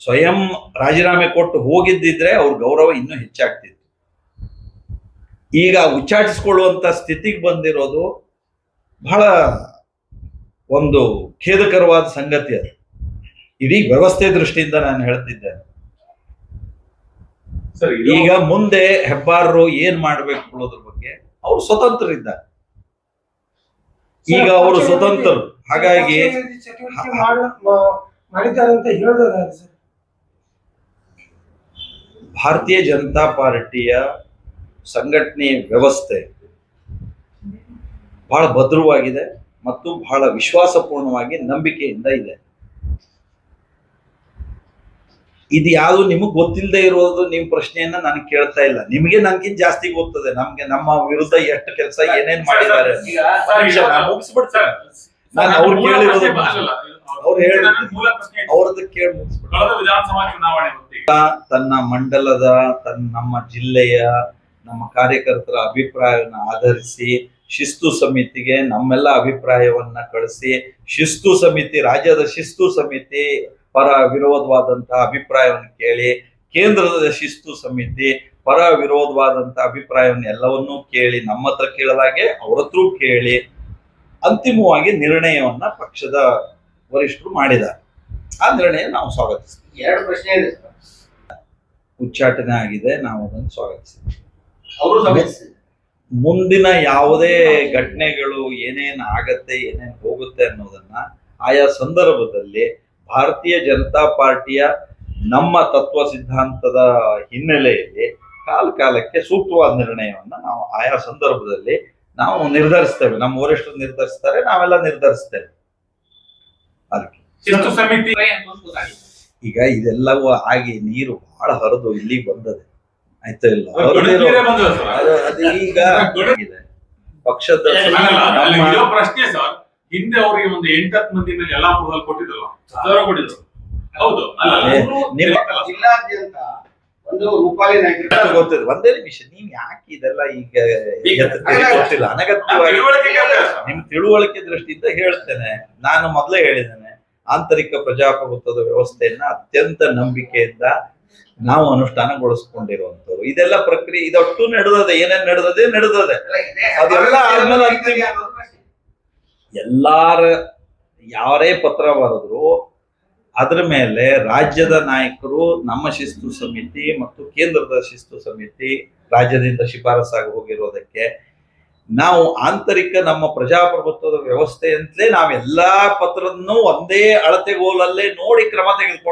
ಸ್ವಯಂ ರಾಜೀನಾಮೆ ಕೊಟ್ಟು ಹೋಗಿದ್ದಿದ್ರೆ ಅವ್ರ ಗೌರವ ಇನ್ನೂ ಹೆಚ್ಚಾಗ್ತಿತ್ತು. ಈಗ ಉಚ್ಚಾಟಿಸಿಕೊಳ್ಳುವಂತ ಸ್ಥಿತಿಗೆ ಬಂದಿರೋದು ಬಹಳ ಒಂದು ಖೇದಕರವಾದ ಸಂಗತಿ. ಅದು ಇಡೀ ವ್ಯವಸ್ಥೆ ದೃಷ್ಟಿಯಿಂದ ನಾನು ಹೇಳ್ತಿದ್ದೇನೆ. ಈಗ ಮುಂದೆ ಹೆಬ್ಬಾರರು ಏನ್ ಮಾಡ್ಬೇಕು ಅನ್ನೋದ್ರ ಬಗ್ಗೆ ಅವ್ರು ಸ್ವತಂತ್ರರಿದ್ದಾರೆ. ಈಗ ಅವರು ಸ್ವತಂತ್ರರು, ಹಾಗಾಗಿ ಭಾರತೀಯ ಜನತಾ ಪಾರ್ಟಿಯ ಸಂಘಟನೆ ವ್ಯವಸ್ಥೆ ಬಹಳ ಭದ್ರವಾಗಿದೆ ಮತ್ತು ಬಹಳ ವಿಶ್ವಾಸಪೂರ್ಣವಾಗಿ ನಂಬಿಕೆಯಿಂದ ಇದೆ. ಇದು ಯಾವುದು ನಿಮಗ್ ಗೊತ್ತಿಲ್ಲದೆ ಇರೋದು ನಿಮ್ ಪ್ರಶ್ನೆಯನ್ನ ನಾನು ಕೇಳ್ತಾ ಇಲ್ಲ. ನಿಮಗೆ ನನ್ಗಿಂತ ಜಾಸ್ತಿ ಗೊತ್ತದೆ ನಮ್ಗೆ ನಮ್ಮ ವಿರುದ್ಧ ಎಷ್ಟು ಕೆಲಸ ಏನೇನ್ ಮಾಡಿದ್ದಾರೆ. ಮುಗಿಸ್ಬಿಡ್ತಾರೆ. ನಾನು ಅವ್ರು ಕೇಳಿರೋದು ಅವ್ರು ಅವ್ರದ್ದು ಕೇಳಿ ಮುಗಿಸ್ಬಿಡ್ತಾರೆ. ತನ್ನ ಮಂಡಲದ ನಮ್ಮ ಜಿಲ್ಲೆಯ ನಮ್ಮ ಕಾರ್ಯಕರ್ತರ ಅಭಿಪ್ರಾಯವನ್ನು ಆಧರಿಸಿ ಶಿಸ್ತು ಸಮಿತಿಗೆ ನಮ್ಮೆಲ್ಲ ಅಭಿಪ್ರಾಯವನ್ನ ಕಳಿಸಿ, ಶಿಸ್ತು ಸಮಿತಿ, ರಾಜ್ಯದ ಶಿಸ್ತು ಸಮಿತಿ ಪರ ವಿರೋಧವಾದಂತಹ ಅಭಿಪ್ರಾಯವನ್ನು ಕೇಳಿ, ಕೇಂದ್ರದ ಶಿಸ್ತು ಸಮಿತಿ ಪರ ವಿರೋಧವಾದಂತಹ ಅಭಿಪ್ರಾಯವನ್ನು ಎಲ್ಲವನ್ನೂ ಕೇಳಿ, ನಮ್ಮ ಹತ್ರ ಕೇಳಲಾಗೆ ಅವ್ರ ಹತ್ರ ಕೇಳಿ ಅಂತಿಮವಾಗಿ ನಿರ್ಣಯವನ್ನ ಪಕ್ಷದ ವರಿಷ್ಠರು ಮಾಡಿದ್ದಾರೆ. ಆ ನಿರ್ಣಯ ನಾವು ಸ್ವಾಗತಿಸ್ತೀವಿ. 2 ಪ್ರಶ್ನೆ ಇದೆ. ಉಚ್ಚಾಟನೆ ಆಗಿದೆ, ನಾವು ಅದನ್ನು ಸ್ವಾಗತಿಸ್ತೀವಿ. ಅವರು ಮುಂದಿನ ಯಾವುದೇ ಘಟನೆಗಳು ಏನೇನ್ ಆಗತ್ತೆ ಏನೇನ್ ಹೋಗುತ್ತೆ ಅನ್ನೋದನ್ನ ಆಯಾ ಸಂದರ್ಭದಲ್ಲಿ ಭಾರತೀಯ ಜನತಾ ಪಾರ್ಟಿಯ ನಮ್ಮ ತತ್ವ ಸಿದ್ಧಾಂತದ ಹಿನ್ನೆಲೆಯಲ್ಲಿ ಕಾಲಕ್ಕೆ ಸೂಕ್ತವಾದ ನಿರ್ಣಯವನ್ನ ನಾವು ಆಯಾ ಸಂದರ್ಭದಲ್ಲಿ ನಾವು ನಿರ್ಧರಿಸ್ತೇವೆ. ನಮ್ಮ ವರಿಷ್ಠರು ನಿರ್ಧರಿಸ್ತಾರೆ, ನಾವೆಲ್ಲ ನಿರ್ಧರಿಸ್ತೇವೆ. ಅದಕ್ಕೆ ಈಗ ಇದೆಲ್ಲವೂ ಆಗಿ ನೀರು ಬಹಳ ಹರಿದು ಇಲ್ಲಿಗೆ ಬಂದದೆ, ಆಯ್ತಾ ಇಲ್ಲ? ಅದು ಈಗ ಪಕ್ಷದ ಪ್ರಶ್ನೆ ಸರ್, ಹಿಂದೆ ಅವರಿಗೆ ಒಂದು 8-10 ಮಂದಿ ಮೇಲೆ ಎಲ್ಲಾ ಕೊಟ್ಟಿದ್ರು. ಹೌದು, ಜಿಲ್ಲಾದ್ಯಂತ ಒಂದು ರೂಪಾಯಿ ಗೊತ್ತಿದೆ. ಒಂದೇ ನಿಮಿಷ, ನೀವ್ ಯಾಕೆ ಇದೆಲ್ಲ ಈಗ ಗೊತ್ತಿಲ್ಲ, ಅನಗತ್ಯವಾಗಿ ನಿಮ್ ತಿಳುವಳಿಕೆ ದೃಷ್ಟಿಯಿಂದ ಹೇಳ್ತೇನೆ. ನಾನು ಮೊದಲೇ ಹೇಳಿದ್ದೇನೆ, ಆಂತರಿಕ ಪ್ರಜಾಪ್ರಭುತ್ವದ ವ್ಯವಸ್ಥೆಯನ್ನ ಅತ್ಯಂತ ನಂಬಿಕೆಯಿಂದ ನಾವು ಅನುಷ್ಠಾನಗೊಳಿಸ್ಕೊಂಡಿರುವಂತವ್ರು. ಇದೆಲ್ಲ ಪ್ರಕ್ರಿಯೆ ಇದೊಟ್ಟು ನಡೆದದೆ, ಏನೇನ್ ನಡೆದದೆ ಅದೆಲ್ಲ ಆದ್ಮೇಲೆ ಎಲ್ಲಾರ ಯಾರೇ ಪತ್ರ ಬರೆದ್ರು ಅದ್ರ ಮೇಲೆ ರಾಜ್ಯದ ನಾಯಕರು, ನಮ್ಮ ಶಿಸ್ತು ಸಮಿತಿ ಮತ್ತು ಕೇಂದ್ರದ ಶಿಸ್ತು ಸಮಿತಿ ರಾಜ್ಯದಿಂದ ಶಿಫಾರಸಾಗಿ ಹೋಗಿರೋದಕ್ಕೆ ನಾವು ಆಂತರಿಕ ನಮ್ಮ ಪ್ರಜಾಪ್ರಭುತ್ವದ ವ್ಯವಸ್ಥೆ ಅಂತಲೇ ನಾವೆಲ್ಲಾ ಪತ್ರವನ್ನು ಒಂದೇ ಅಳತೆಗೋಲಲ್ಲೇ ನೋಡಿ ಕ್ರಮ ತೆಗೆದುಕೊಂಡು